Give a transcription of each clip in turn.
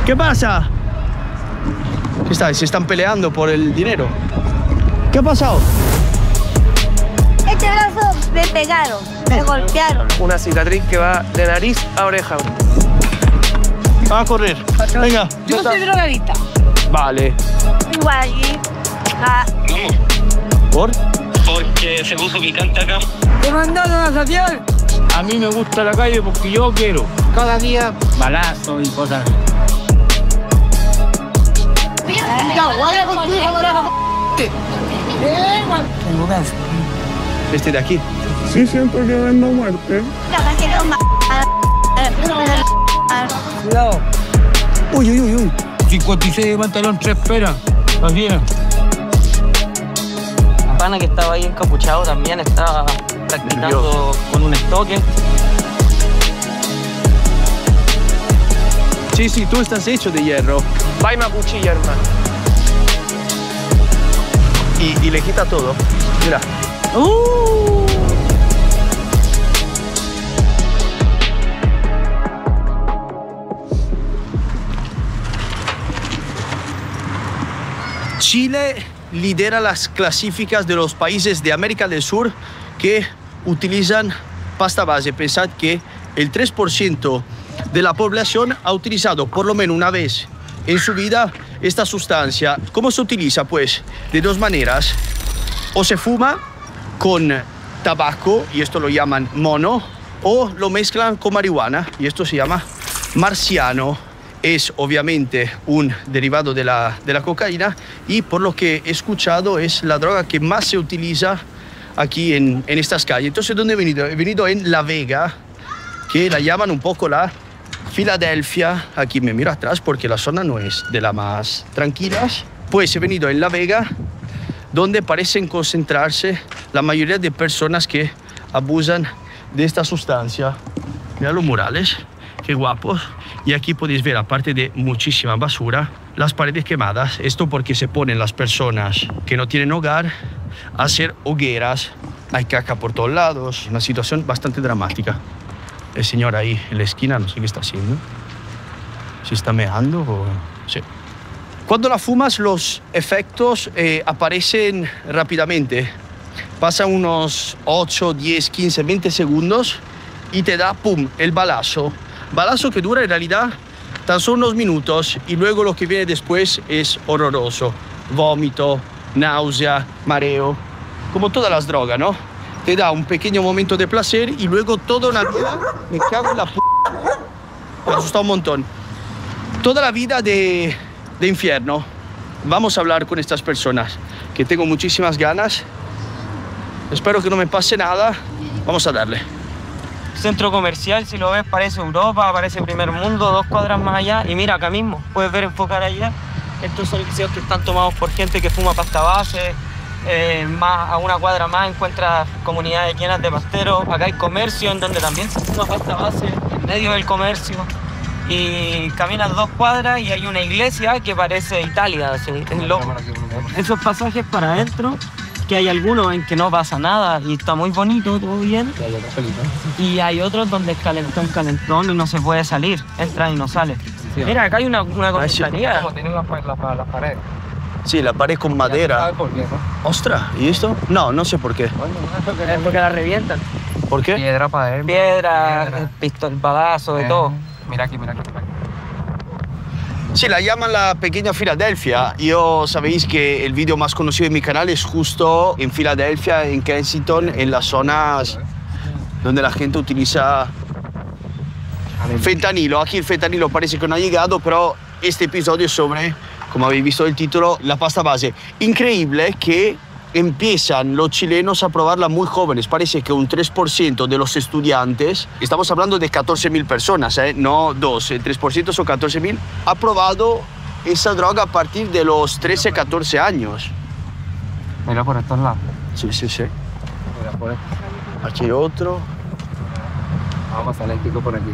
¿Qué pasa? ¿Qué está? Se están peleando por el dinero. ¿Qué ha pasado? Este brazo me pegaron, me golpearon. Una cicatriz que va de nariz a oreja. Va a correr. Venga. Yo soy drogadicta. Vale. Igual allí. ¿Por? Porque se puso picante acá. ¿Te mandaron a saciar? A mí me gusta la calle porque yo quiero. Cada día balazos y cosas. Este de aquí. Sí, siento que vendo muerte. Cuidado. Uy, uy, uy, uy. 56 de pantalón, 3 peras. Así es. La pana que estaba ahí encapuchado también estaba practicando con un estoque. Sí, sí, tú estás hecho de hierro. Va y me acuchilla, hermano. Y le quita todo. Mira. Chile lidera las clasificas de los países de América del Sur que utilizan pasta base. Pensad que el 3% de la población ha utilizado por lo menos una vez en su vida esta sustancia. ¿Cómo se utiliza? Pues de dos maneras. O se fuma con tabaco, y esto lo llaman mono, o lo mezclan con marihuana, y esto se llama marciano. Es obviamente un derivado de la cocaína, y por lo que he escuchado es la droga que más se utiliza aquí en estas calles. Entonces, ¿dónde he venido? He venido en La Vega, que la llaman un poco la Filadelfia. Aquí me miro atrás porque la zona no es de las más tranquilas. Pues he venido en La Vega, donde parecen concentrarse la mayoría de personas que abusan de esta sustancia. Mira los murales, qué guapos. Y aquí podéis ver, aparte de muchísima basura, las paredes quemadas. Esto porque se ponen las personas que no tienen hogar a hacer hogueras. Hay caca por todos lados. Una situación bastante dramática. El señor ahí en la esquina, no sé qué está haciendo. ¿Se está meando o...? Sí. Cuando la fumas, los efectos aparecen rápidamente. Pasan unos 8, 10, 15, 20 segundos y te da, pum, el balazo. Balazo que dura en realidad tan solo unos minutos, y luego lo que viene después es horroroso. Vómito, náusea, mareo. Como todas las drogas, ¿no? Te da un pequeño momento de placer y luego toda una vida... Me cago en la p... Me asusta un montón. Toda la vida de infierno. Vamos a hablar con estas personas, que tengo muchísimas ganas. Espero que no me pase nada. Vamos a darle. Centro comercial, si lo ves, parece Europa, parece primer mundo, 2 cuadras más allá. Y mira, acá mismo, puedes ver enfocar allá. Estos son liceos que están tomados por gente que fuma pasta base. Más a una cuadra más encuentras comunidades llenas de pasteros. Acá hay comercio en donde también se fuma pasta base, en medio del comercio. Y caminas 2 cuadras y hay una iglesia que parece Italia, así, es loco. Esos pasajes para adentro, que hay algunos en que no pasa nada y está muy bonito, todo bien. Y hay otros donde es calentón y no se puede salir, entra y no sale. Mira, acá hay una comisaría. Tiene la pared. Sí, la pared con madera. Ostras, ¿y esto? No, no sé por qué. Es porque la revientan. ¿Por qué? Piedra para él. Piedra, balazo, de todo. Mira aquí, mira aquí. Sí, la llaman la pequeña Filadelfia. Yo sabéis que el vídeo más conocido de mi canal es justo en Filadelfia, en Kensington, en las zonas donde la gente utiliza fentanilo. Aquí el fentanilo parece que no ha llegado, pero este episodio es sobre, como habéis visto el título, la pasta base. Increíble que empiezan los chilenos a probarla muy jóvenes. Parece que un 3% de los estudiantes, estamos hablando de 14.000 personas, no 2, el 3% son 14.000, ha probado esa droga a partir de los 13, 14 años. Mira por estos lados. Sí, sí, sí. Mira por esto. Aquí hay otro. Vamos a salir por aquí.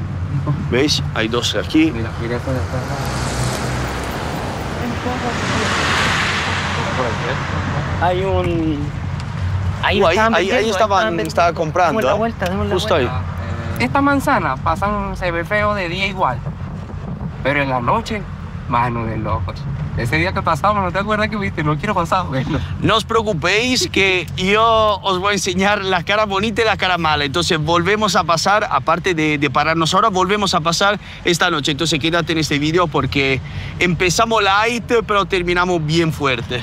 ¿Veis? Hay 2 aquí. Mira, mira esto de esta. Hay un... Ahí estaba comprando. Demos la vuelta, Justo ahí. Esta manzana se ve feo de día igual, pero en la noche Mano de locos. Ese día que pasamos, ¿no te acuerdas que viste? No quiero pasar, bueno. No os preocupéis que yo os voy a enseñar la cara bonita y la cara mala. Entonces volvemos a pasar, aparte de pararnos ahora, volvemos a pasar esta noche. Entonces quédate en este vídeo porque empezamos light, pero terminamos bien fuerte.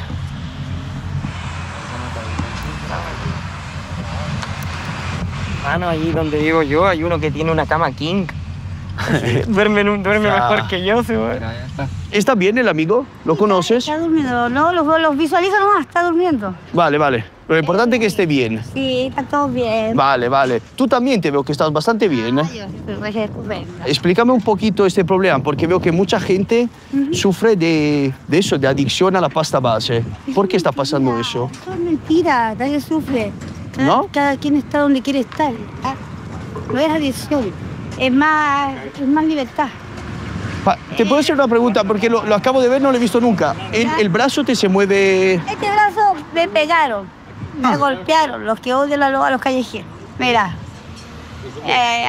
Mano, allí donde vivo yo hay uno que tiene una cama king. duerme mejor que yo, seguro. Mira, ya está. ¿Está bien el amigo? ¿Lo conoces? Está durmiendo, no, los visualizo nomás, está durmiendo. Vale, vale. Lo importante es que esté bien. Sí, está todo bien. Vale, vale. Tú también te veo que estás bastante bien, ¿eh? Yo estoy re estupenda. Explícame un poquito este problema, porque veo que mucha gente sufre de eso, de adicción a la pasta base. ¿Por qué está pasando eso? Eso es mentira, nadie sufre. ¿No? Cada quien está donde quiere estar. ¿Ah? No es adicción, es más libertad. ¿Te puedo hacer una pregunta? Porque lo acabo de ver, no lo he visto nunca. ¿El brazo te se mueve? Este brazo me pegaron, me golpearon, los que odian a los callejeros. Mira.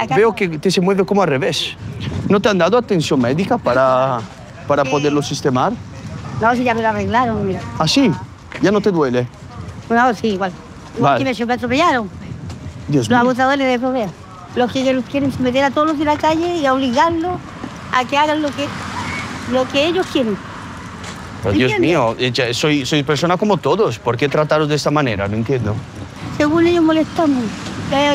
Acá Veo que te se mueve como al revés. ¿No te han dado atención médica para poderlo sistemar? No, si ya me lo arreglaron, mira. ¿Ah, sí? ¿Ya no te duele? No, sí, igual. Vale. Los que me atropellaron, Dios los mío. abusadores de poder. Los que los quieren meter a todos de la calle y a obligarlos a que hagan lo que ellos quieren. Pero Dios ¿Entiendes? mío, soy persona como todos. ¿Por qué trataros de esta manera? No entiendo. Según ellos molestamos,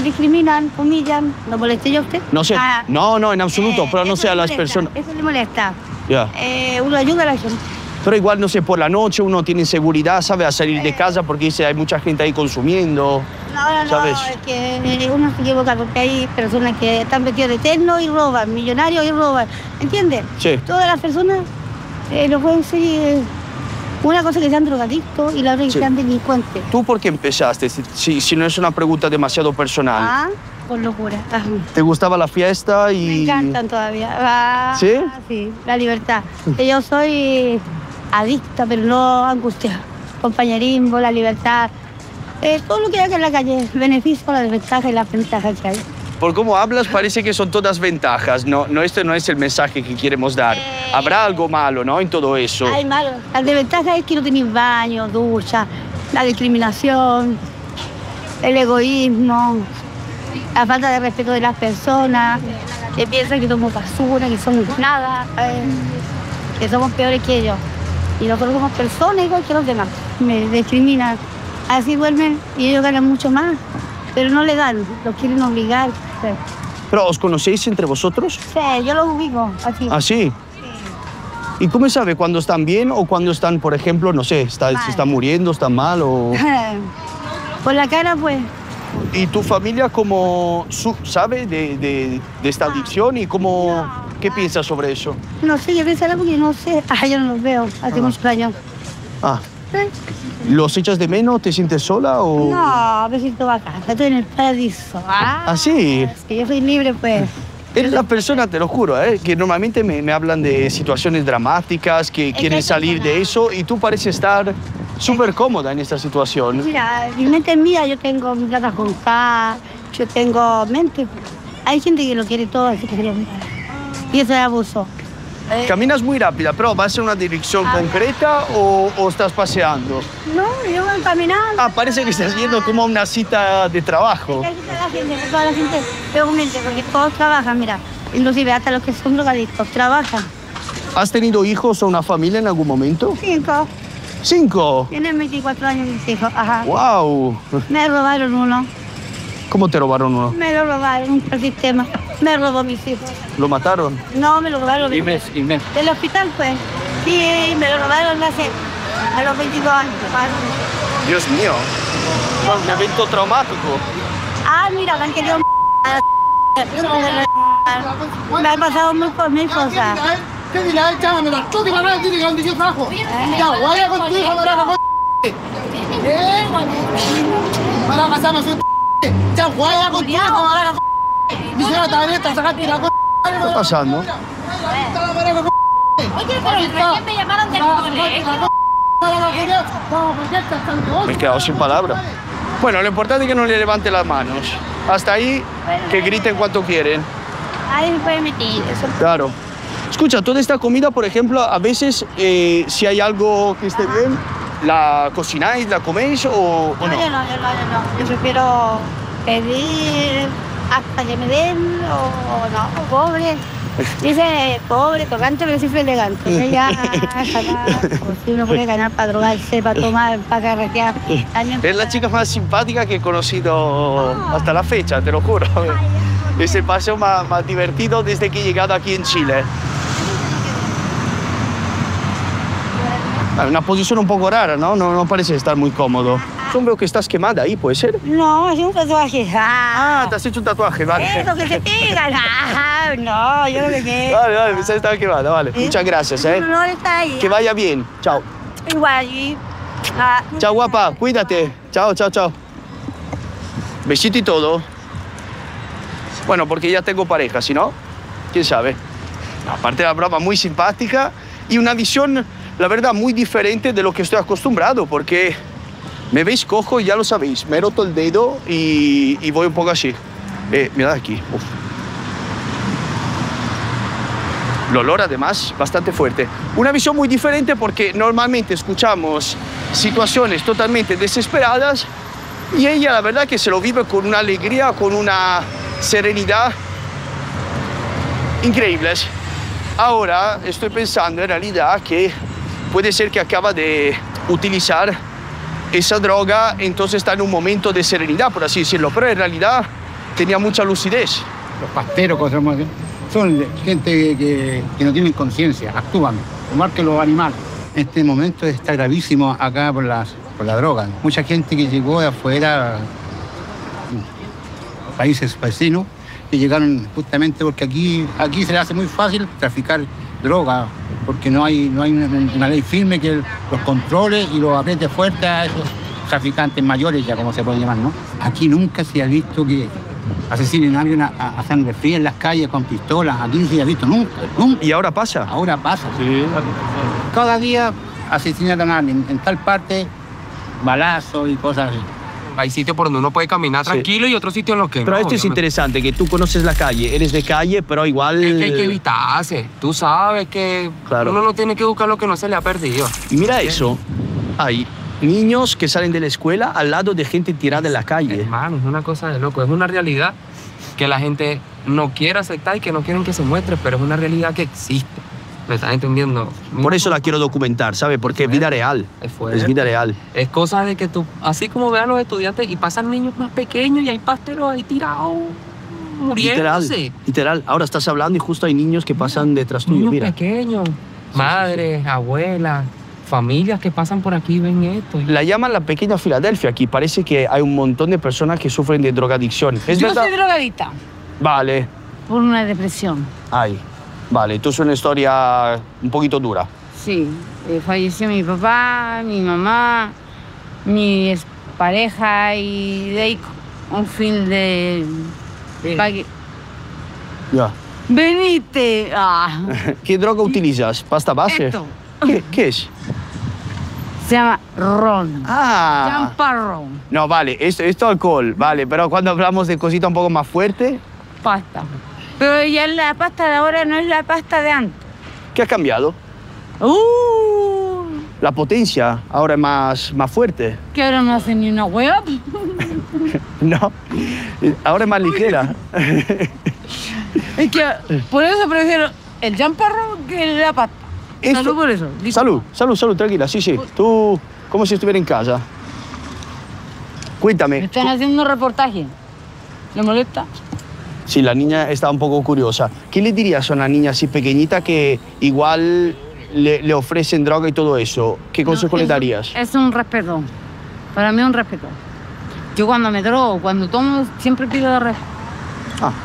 discriminan, humillan. ¿No molesté yo a usted? No sé. Ah, No, en absoluto. Pero no eso sé a le las molesta, personas. Eso le molesta. Ya. Uno ayuda a la gente. Pero igual, no sé, por la noche uno tiene inseguridad, ¿sabe? A salir de casa porque dice hay mucha gente ahí consumiendo. No, ¿Sabes? es que uno se equivoca porque hay personas que están vestidas de terno y roban, millonarios y roban. ¿Entiendes? Sí. Todas las personas no pueden ser una cosa que sean drogadictos y la otra que Sí. sean delincuentes. ¿Tú por qué empezaste? Si no es una pregunta demasiado personal. Ah, por locura. Ah, ¿Te gustaba la fiesta y...? me encantan todavía. Ah, ¿Sí? Sí, la libertad. Que yo soy adicta, pero no angustiada. Compañerismo, la libertad. Todo lo que hay en la calle, beneficio, la desventaja y las ventajas que hay. Por cómo hablas parece que son todas ventajas. No, este no es el mensaje que queremos dar. Habrá algo malo, ¿no? En todo eso. Hay malo. La desventaja es que no tenéis baño, ducha, la discriminación, el egoísmo, la falta de respeto de las personas, que piensan que somos basura, que somos nada, que somos peores que ellos. Y nosotros somos personas igual que los demás. Me discriminan. Así duermen y ellos ganan mucho más, pero no le dan, los quieren obligar. ¿Pero os conocéis entre vosotros? Sí, yo los ubico así. ¿Ah, sí? ¿Y cómo sabe cuando están bien o cuando están, por ejemplo, no sé, se están muriendo, están mal o...? Por la cara, pues. ¿Y tu familia cómo sabe de esta adicción y cómo, qué piensas sobre eso? No sé, yo pensaré porque no sé. Yo no los veo hace muchos años. Ah, ¿los echas de menos? ¿Te sientes sola o...? No, me siento bacán, estoy en el paraíso. ¿Ah, sí? Es que yo soy libre, pues. Eres la persona, te lo juro, que normalmente me hablan de situaciones dramáticas, que quieren salir de eso y tú pareces estar súper cómoda en esta situación. Mira, mi mente es mía, yo tengo mi plata juntada, yo tengo mente. Hay gente que lo quiere todo, así que y eso es abuso. Caminas muy rápida, pero ¿vas en una dirección concreta o estás paseando? No, yo voy caminando. Ah, parece que estás yendo como a una cita de trabajo. Toda la gente, realmente, porque todos trabajan, mira. Inclusive hasta los que son drogadictos trabajan. ¿Has tenido hijos o una familia en algún momento? 5. 5. Tienen 24 años mis hijos, ajá. ¡Wow! Me robaron uno. ¿Cómo te robaron uno? Me lo robaron el sistema. Me robó mis hijos. ¿Lo mataron? No, me lo robaron. Inés. Del hospital, pues. Sí, me lo robaron a los 22 años. Dios mío. Un evento traumático. Ah, mira, me han querido me ha pasado muy por mil cosas. ¿Qué dile a él, chámame la chuta y la nada, dile que donde yo trabajo? Ya, guaya contigo, maraca, con maraca, se llama su ya, guaya contigo, maraca, dice la tableta, sacaste la ¿Qué está pasando? Oye, pero recién me llamaron del colegio. Me he quedado sin palabras. Bueno, lo importante es que no le levante las manos. Hasta ahí, que griten cuanto quieren. Ahí me puede meter eso. Claro. Escucha, toda esta comida, por ejemplo, a veces, si hay algo que esté bien, ¿la cocináis, la coméis o no? Yo no. Yo prefiero pedir hasta que me den o no, pobre. Dice pobre, tocante, pero siempre elegante. Ya, si uno puede ganar para drogarse, para tomar, para carretear. Es la chica más simpática que he conocido hasta la fecha, te lo juro. Es el paseo más divertido desde que he llegado aquí en Chile. Una posición un poco rara, ¿no? No parece estar muy cómodo. Yo veo que estás quemada ahí, ¿puede ser? No, es un tatuaje. Ah, te has hecho un tatuaje, vale. Eso que se pega. No, yo lo que quiero. Vale, pensaba que estaba quemada, vale. ¿Sí? Muchas gracias, ¿eh? No está ahí. Que vaya bien. Chao. Igual. Chao, guapa. Cuídate. Chao. Besito y todo. Bueno, porque ya tengo pareja, si no, quién sabe. Aparte de la broma muy simpática y una visión, la verdad, muy diferente de lo que estoy acostumbrado, porque me veis cojo y ya lo sabéis, me he roto el dedo y voy un poco así. Mirad aquí. Uf. El olor, además, bastante fuerte. Una visión muy diferente porque normalmente escuchamos situaciones totalmente desesperadas y ella, la verdad, que se lo vive con una alegría, con una serenidad increíbles. Ahora estoy pensando en realidad que puede ser que acaba de utilizar esa droga, entonces está en un momento de serenidad, por así decirlo, pero en realidad tenía mucha lucidez. Los pasteros, cosas más, son gente que no tienen conciencia, actúan, igual que los animales. Este momento está gravísimo acá por la droga. Mucha gente que llegó de afuera, países vecinos, que llegaron justamente porque aquí se le hace muy fácil traficar droga, porque no hay una ley firme que los controle y los apriete fuerte a esos traficantes mayores, ya como se puede llamar, ¿no? Aquí nunca se ha visto que asesinen a alguien a sangre fría en las calles con pistolas. Aquí no se ha visto nunca. ¿Y ahora pasa? Ahora pasa. Sí. Cada día asesinan a alguien en tal parte, balazos y cosas así. Hay sitios por donde uno puede caminar tranquilo y otros sitios en los que pero no. Esto es interesante, que tú conoces la calle, eres de calle, pero igual... Es que hay que evitarse. Tú sabes que uno no tiene que buscar lo que no se le ha perdido. Y mira eso, hay niños que salen de la escuela al lado de gente tirada en la calle. Hermano, es una cosa de loco, es una realidad que la gente no quiere aceptar y que no quieren que se muestre, pero es una realidad que existe. ¿Me estás entendiendo? Por eso la quiero documentar, ¿sabes? Porque es vida real. Es vida real. Es cosa de que tú, así como vean los estudiantes y pasan niños más pequeños y hay pasteros ahí tirados, muriéndose. Literal. Ahora estás hablando y justo hay niños que pasan detrás tuyo, niños mira. Pequeños, madres, abuelas, familias que pasan por aquí y ven esto. La llaman la pequeña Filadelfia aquí. Parece que hay un montón de personas que sufren de drogadicción. ¿Es Yo verdad? soy drogadicta. Vale. Por una depresión. Ay. Vale, entonces es una historia un poquito dura. Sí, falleció mi papá, mi mamá, mi expareja y de ahí un fin de... Ya. ¡Venite! Ah. ¿Qué droga utilizas? ¿Pasta base? Esto. ¿Qué es? Se llama ron. Ah. Champarrón. No, vale, esto alcohol, vale, pero cuando hablamos de cosita un poco más fuerte... Pasta. Pero ya la pasta de ahora no es la pasta de antes. ¿Qué ha cambiado? La potencia ahora es más fuerte. Que ahora no hace ni una hueá. No, ahora es más ligera. Es que por eso prefiero el champarrón que la pasta. Salud por eso. Salud, tranquila, sí. Tú, como si estuviera en casa. Cuéntame. Me están haciendo un reportaje. ¿Le molesta? Sí, la niña está un poco curiosa. ¿Qué le dirías a una niña así pequeñita que igual le ofrecen droga y todo eso? ¿Qué consejo le darías? Es un respeto. Para mí es un respeto. Yo cuando me drogo, cuando tomo, siempre pido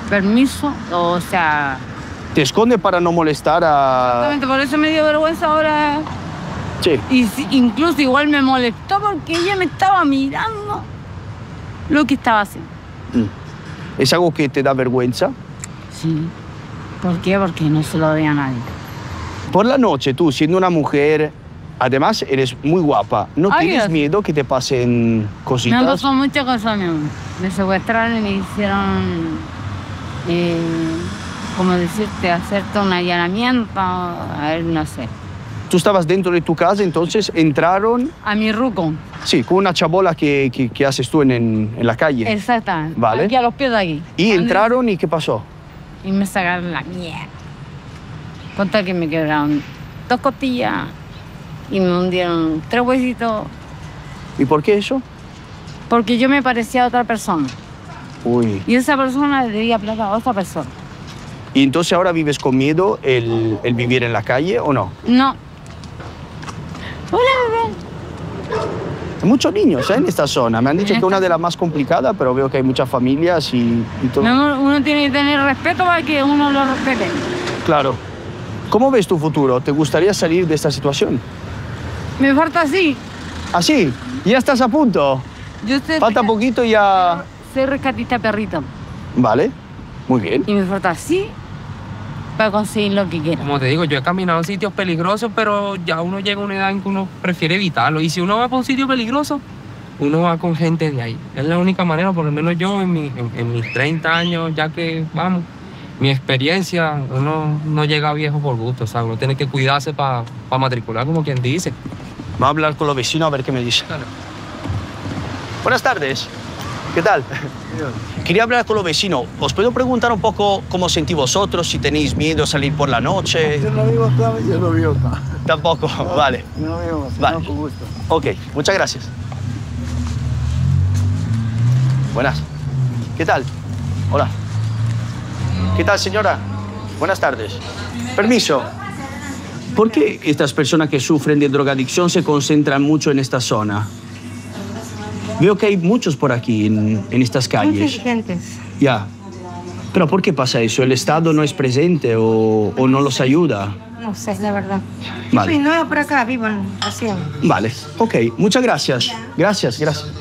permiso, o sea... ¿Te esconde para no molestar a...? Exactamente, por eso me dio vergüenza ahora. Sí. Y incluso igual me molestó porque ella me estaba mirando lo que estaba haciendo. ¿Es algo que te da vergüenza? Sí. ¿Por qué? Porque no se lo doy a nadie. Por la noche, tú, siendo una mujer, además eres muy guapa, ¿no tienes miedo que te pasen cositas? Me pasó muchas cosas, mi amor. Me secuestraron y me hicieron como decirte, hacerte un allanamiento, a ver, no sé. Tú estabas dentro de tu casa, entonces entraron... A mi ruco. Sí, con una chabola que haces tú en la calle. Exactamente. Vale. Aquí a los pies de aquí. Y entraron y ¿qué pasó? Y me sacaron la mierda. Contar que me quebraron 2 costillas y me hundieron 3 huesitos. ¿Y por qué eso? Porque yo me parecía a otra persona. Uy. Y esa persona le debía plata a otra persona. ¿Y entonces ahora vives con miedo el vivir en la calle o no? No. Hola, bebé. Hay muchos niños en esta zona. Me han dicho que es una de las más complicadas, pero veo que hay muchas familias y todo. No, uno tiene que tener respeto para que uno lo respete. Claro. ¿Cómo ves tu futuro? ¿Te gustaría salir de esta situación? Me falta así. ¿Ah, sí? ¿Ya estás a punto? Yo estoy Falta poquito y ya... Soy rescatista perrito. Vale, muy bien. Y me falta así para conseguir lo que quiero. Como te digo, yo he caminado en sitios peligrosos, pero ya uno llega a una edad en que uno prefiere evitarlo. Y si uno va para un sitio peligroso, uno va con gente de ahí. Es la única manera, por lo menos yo en mis 30 años, ya que vamos, mi experiencia, uno no llega viejo por gusto, o sea, uno tiene que cuidarse para matricular, como quien dice. Va a hablar con los vecinos a ver qué me dicen. Claro. Buenas tardes. ¿Qué tal? Quería hablar con los vecinos. ¿Os puedo preguntar un poco cómo sentís vosotros? Si tenéis miedo a salir por la noche. Yo no vivo acá, yo no vivo acá. Tampoco, vale. No vivo acá, Vale. no, con gusto. Ok, muchas gracias. Buenas. ¿Qué tal? Hola. ¿Qué tal, señora? Buenas tardes. Permiso. ¿Por qué estas personas que sufren de drogadicción se concentran mucho en esta zona? Veo que hay muchos por aquí, en estas calles. Muchas gentes. Ya. ¿Pero por qué pasa eso? ¿El Estado no es presente o no los ayuda? No sé, la verdad. Vale. Soy nueva por acá, vivo en Asia. Vale, ok. Muchas gracias. Gracias, gracias.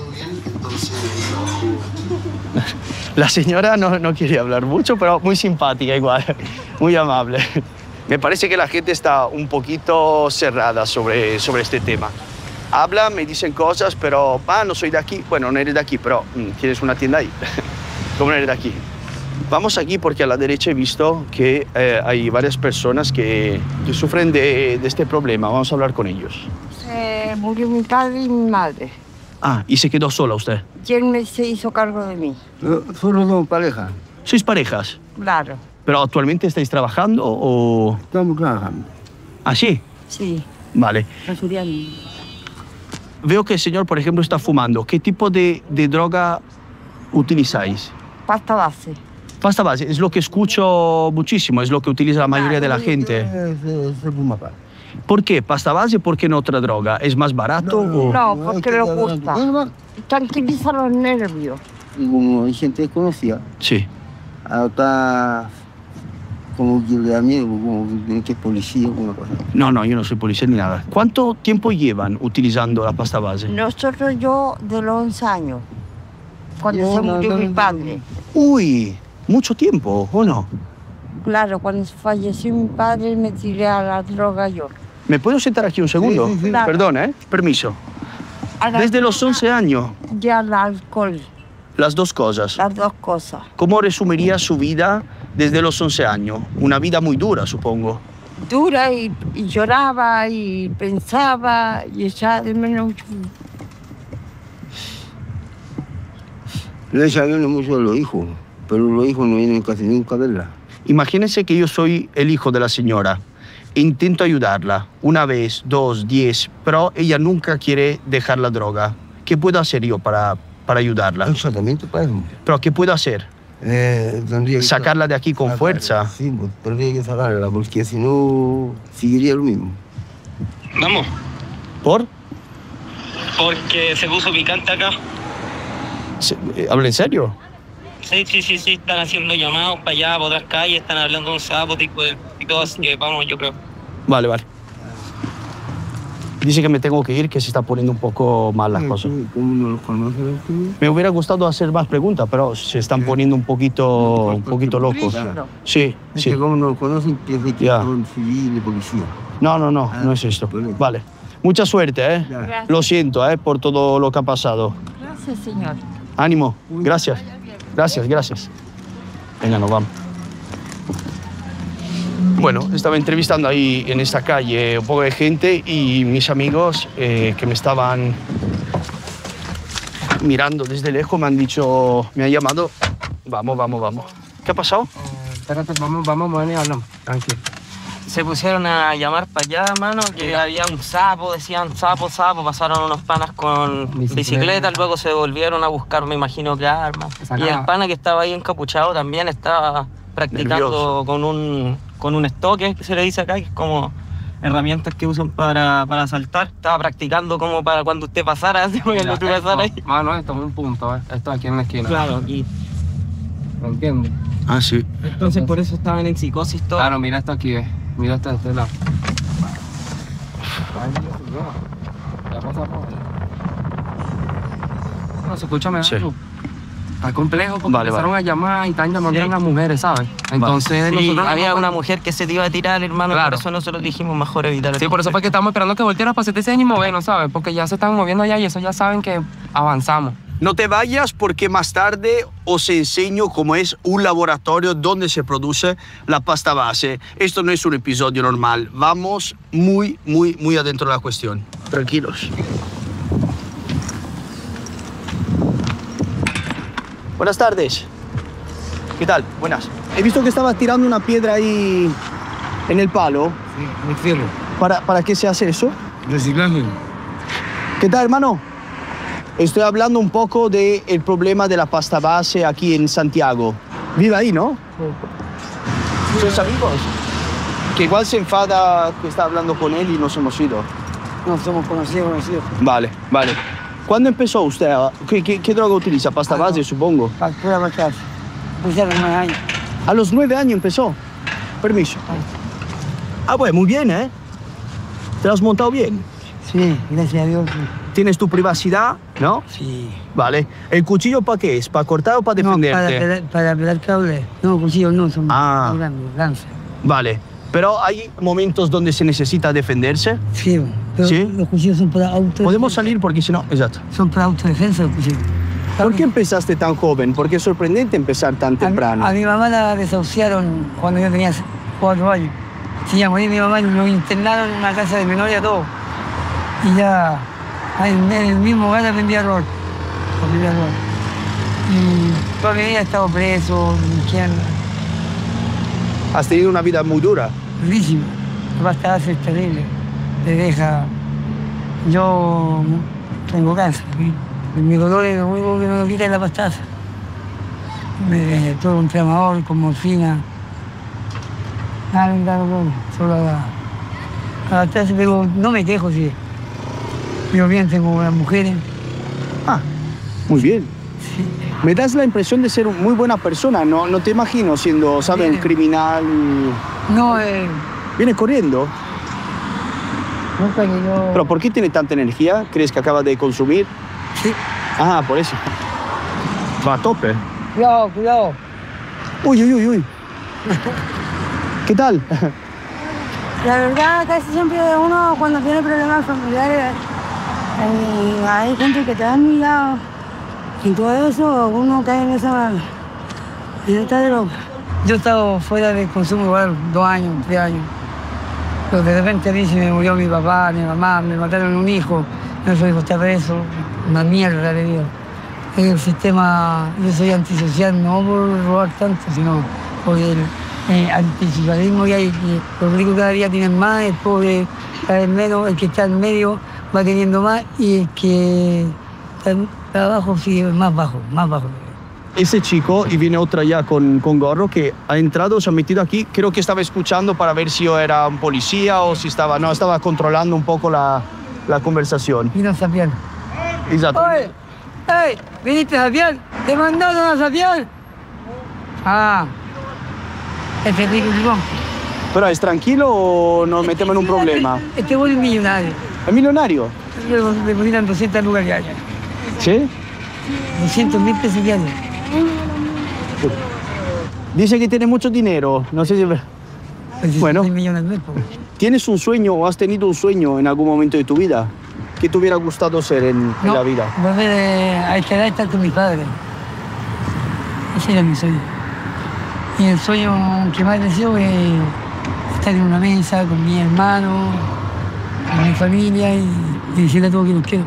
La señora no quiere hablar mucho, pero muy simpática igual, muy amable. Me parece que la gente está un poquito cerrada sobre este tema. Hablan, me dicen cosas, pero no soy de aquí. Bueno, no eres de aquí, pero tienes una tienda ahí. ¿Cómo no eres de aquí? Vamos aquí porque a la derecha he visto que hay varias personas que sufren de este problema. Vamos a hablar con ellos. Murió mi padre y mi madre. Ah, ¿y se quedó sola usted? ¿Quién se hizo cargo de mí? Solo dos parejas. ¿Sois parejas? Claro. ¿Pero actualmente estáis trabajando o...? Estamos trabajando. ¿Ah, sí? Sí. Vale. Estudiando. Veo que el señor, por ejemplo, está fumando. ¿Qué tipo de droga utilizáis? Pasta base. Pasta base, es lo que escucho muchísimo, es lo que utiliza la mayoría de la gente. Se fuma acá. ¿Por qué pasta base? ¿Por qué no otra droga? ¿Es más barato? o...? No, porque le gusta. Tranquiliza los nervios. Y como hay gente desconocida, Sí. está como que le da miedo, como que es policía o una cosa. No, yo no soy policía ni nada. ¿Cuánto tiempo llevan utilizando la pasta base? Nosotros, yo de los 11 años, cuando Yo se no, murió no, mi no. padre. Uy, mucho tiempo, ¿o no? Claro, cuando falleció mi padre me tiré a la droga yo. ¿Me puedo sentar aquí un segundo? Sí, sí, sí. Claro. Perdón, Permiso. A la Desde los droga 11 años, y al alcohol, las dos cosas. las dos cosas. ¿Cómo resumiría su vida desde los 11 años? Una vida muy dura, supongo. Dura y lloraba y pensaba y echaba de menos. Le echa menos mucho a los hijos, pero los hijos no vienen casi nunca a verla. Imagínense que yo soy el hijo de la señora. Intento ayudarla, 1 vez, 2, 10, pero ella nunca quiere dejar la droga. ¿Qué puedo hacer yo para ayudarla? Un tratamiento para eso. ¿Pero qué puedo hacer? Tendría que ¿Sacarla de aquí con fuerza? Sí, pues, tendría que sacarla, porque si no, seguiría lo mismo. Vamos, ¿Por? porque se puso picante acá. ¿Habla en serio? Sí, están haciendo llamados para allá, para otras calles, están hablando de un sapo, tipo de y todo, así que vamos, yo creo. Vale. Dice que me tengo que ir, que se está poniendo un poco mal las cosas. ¿Cómo no los conocen? Me hubiera gustado hacer más preguntas, pero se están poniendo un poquito locos. Sí. Es que como no los conocen, piensan que Ya. son civiles y policía. No es esto. Bueno. Vale. Mucha suerte, Ya. Lo siento, por todo lo que ha pasado. Gracias, señor. Ánimo. Gracias. Gracias. Venga, nos vamos. Bueno, estaba entrevistando ahí en esta calle un poco de gente y mis amigos que me estaban mirando desde lejos me han dicho, me han llamado, vamos. ¿Qué ha pasado? Espérate, vamos y hablamos. Tranquilo. Se pusieron a llamar para allá, mano, que había un sapo, decían sapo, pasaron unos panas con bicicleta, luego se volvieron a buscar, me imagino que armas. Y el pana que estaba ahí encapuchado también estaba practicando con un estoque, que se le dice acá, que es como herramientas que usan para asaltar. Estaba practicando como para cuando usted pasara, así, cuando tú pasaras ahí. Mano, esto es un punto, esto aquí en la esquina. Claro, aquí. ¿Me entiendes? Ah, sí. Entonces por eso estaban en psicosis todo. Claro, mira esto aquí, mira esto de este lado. Ya pasamos. No, se escucha mejor. Sí. Está complejo porque empezaron a llamar y están llamando a las mujeres, ¿sabes? Entonces nosotros había una mujer que se te iba a tirar, hermano, claro. Por eso nosotros dijimos mejor evitar. Sí, por eso fue que estamos esperando que volteara para hacerte y movernos, ¿sabes? Porque ya se están moviendo allá y eso ya saben que avanzamos. No te vayas porque más tarde os enseño cómo es un laboratorio donde se produce la pasta base. Esto no es un episodio normal. Vamos muy adentro de la cuestión. Tranquilos. Buenas tardes. ¿Qué tal? Buenas. He visto que estabas tirando una piedra ahí en el palo. Sí, me cierro. ¿Para qué se hace eso? Reciclaje. ¿Qué tal, hermano? Estoy hablando un poco del problema de la pasta base aquí en Santiago. Vive ahí, ¿no? Sí. ¿Sus amigos? Que igual se enfada que está hablando con él y nos hemos ido. No, somos conocidos. Vale. ¿Cuándo empezó usted? ¿Qué droga utiliza? ¿Pasta base, supongo? Pura base. Empecé a los 9 años. ¿A los 9 años empezó? Permiso. Ah, pues muy bien, ¿eh? ¿Te lo has montado bien? Sí, gracias a Dios. Sí. ¿Tienes tu privacidad, no? Sí. Vale. ¿El cuchillo para qué es? ¿Para cortar o para defenderte? No, para pelar cable. No, cuchillos no, son grandes. Vale. ¿Pero hay momentos donde se necesita defenderse? Sí, pero ¿sí? Los cuchillos son para autodefensa. Podemos salir porque si no... Exacto. Son para autodefensa los cuchillos. ¿Por qué empezaste tan joven? Porque es sorprendente empezar tan temprano. A mi mamá la desahuciaron cuando yo tenía 4 años. Se iba a morir mi mamá y nos internaron en una casa de menores a todos. Y ya en el mismo hogar aprendí a robar. Y toda mi vida he estado preso, en izquierda. Has tenido una vida muy dura. Durísima. La pasta base es terrible. Te deja... Yo tengo cáncer. Mi dolor es lo único que me lo quita es la pasta base. Me todo un tramador con morfina. Nada, solo a la pasta base, pero no me quejo, sí. Vivo bien, tengo las mujeres. Ah, muy bien. Sí. Me das la impresión de ser muy buena persona. No te imagino siendo, ¿sabes, un criminal? No, ¿Viene corriendo? No, para que yo... ¿Pero por qué tiene tanta energía? ¿Crees que acaba de consumir? Sí. Ah, por eso. Va a tope. Cuidado. Uy. ¿Qué tal? La verdad, casi siempre uno cuando tiene problemas familiares, hay gente que te da mirado. Y todo eso, uno cae en esta droga. Yo he estado fuera del consumo igual 2 años, 3 años. Pero de repente a mí se me murió mi papá, mi mamá, me mataron un hijo. Nuestro hijo está preso. Una mierda de vida. El sistema, yo soy antisocial, no por robar tanto, sino por el antisocialismo que hay. Los ricos cada día tienen más, el pobre cada vez menos, el que está en medio va teniendo más y el que está abajo sigue más bajo. Ese chico, y viene otra ya con gorro, que ha entrado, se ha metido aquí, creo que estaba escuchando para ver si yo era un policía o si estaba controlando un poco la conversación. Vino Sapián. Exacto. ¡Oye! ¿Viniste a Sapián? ¿Te mandaron a Sapián? Ah. Ese rico limón. ¿Pero es tranquilo o nos metemos en un problema? Este güey es millonario. ¿Es millonario? Le ponían 200 lucas diarias. ¿Sí? 200.000 pesos diarios. Dice que tiene mucho dinero, no sé si... Pues bueno, millones, ¿tienes un sueño o has tenido un sueño en algún momento de tu vida? ¿Qué te hubiera gustado ser en la vida? Volver a esta edad estar con mis padres. Ese era mi sueño. Y el sueño que más deseo es estar en una mesa con mi hermano, con mi familia y decirle a todos que los quiero.